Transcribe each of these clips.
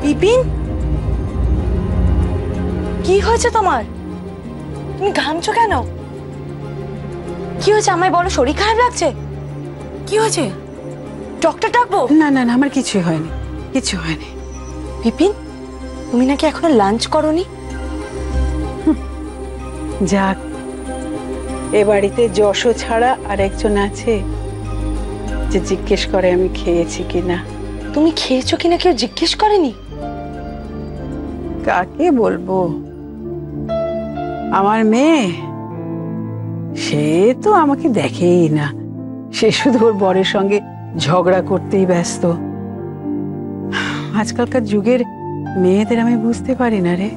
বিপিন, কি হয়েছে তোমার? তুমি ঘামছো কেন? কি হয়েছে আমায় বলো, শরীর খারাপ লাগছে? কি হয়েছে? ডক্টর ডাকবো? না না না, আমার কিছুই হয়নি, কিছু হয়নি। বিপিন, তুমি নাকি এখনো লাঞ্চ করোনি? যাক, এ বাড়িতে যশো ছাড়া আর একজন আছে যে জিজ্ঞেস করে আমি খেয়েছি কিনা। তুমি খেয়েছো কিনা কেউ জিজ্ঞেস করেনি? কাকে বলবো? আমার মেয়ে, সে তো আমাকে দেখেই না, সে শুধু ওর বরের সঙ্গে ঝগড়া করতেই ব্যস্ত। আজকালকার যুগের মেয়েদের আমি বুঝতে পারি না রে,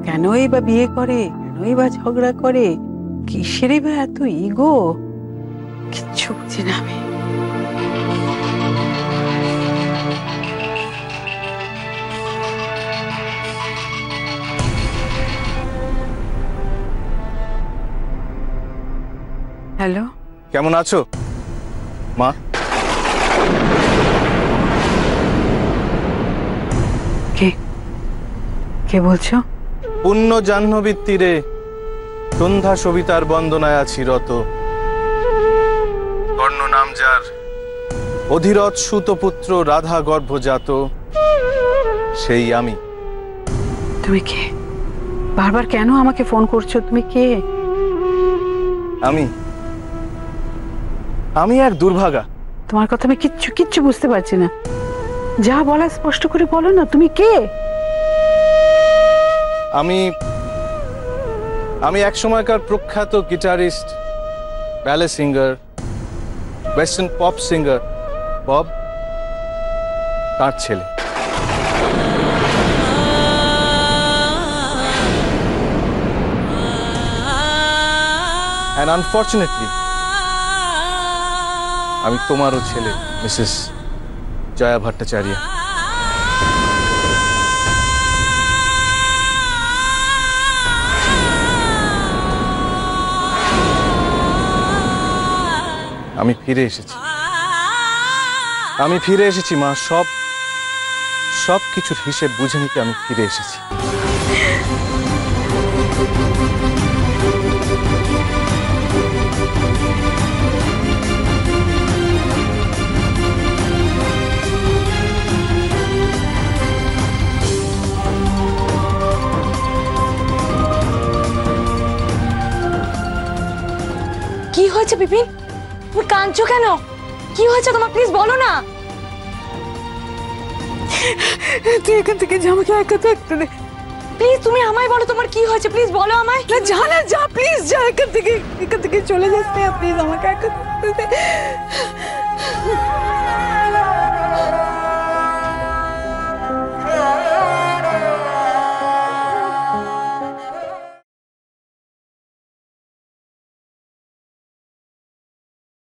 কেনই বা বিয়ে করে, কেনই বা ঝগড়া করে, কিসেরই বা এত ইগো, কিচ্ছু বুঝি না আমি। হ্যালো, কেমন আছো মা? কে কে বলছো? পুণ্য জাহ্নবীর তীরে সন্ধ্যা সবিতার বন্দনায় আছি রত, কর্ণ নাম যার, অধিরথ সুতপুত্র রাধা গর্ভজাত, সেই আমি। তুমি কে? বারবার কেন আমাকে ফোন করছো? তুমি কে? আমি এক দুর্ভাগা। তোমার কথা আমি কিচ্ছু বুঝতে পারছি না, যা বলা স্পষ্ট করে বলো না, তুমি কে? আমি এক সময়কার প্রখ্যাত গিটারিস্ট, ব্যালে singer, western pop singer Bob, তার ছেলে। And unfortunately, আমি তোমারও ছেলে, মিসেস জয়া ভট্টাচার্য। আমি ফিরে এসেছি মা, সব কিছুর হিসেব বুঝে নিতে আমি ফিরে এসেছি। কি হয়েছে বিপিন? তুমি কাঁদছো কেন? কি হয়েছে তোমার, প্লিজ বলো না। তুই এখান থেকে যা, আমাকে একা থাকতে দে প্লিজ, তুমি আমায় বলো তোমার কি হয়েছে, প্লিজ বলো আমায়। না, যা না, যা প্লিজ, যা এখান থেকে চলে যাস না প্লিজ, আমাকে একা থাকতে দে।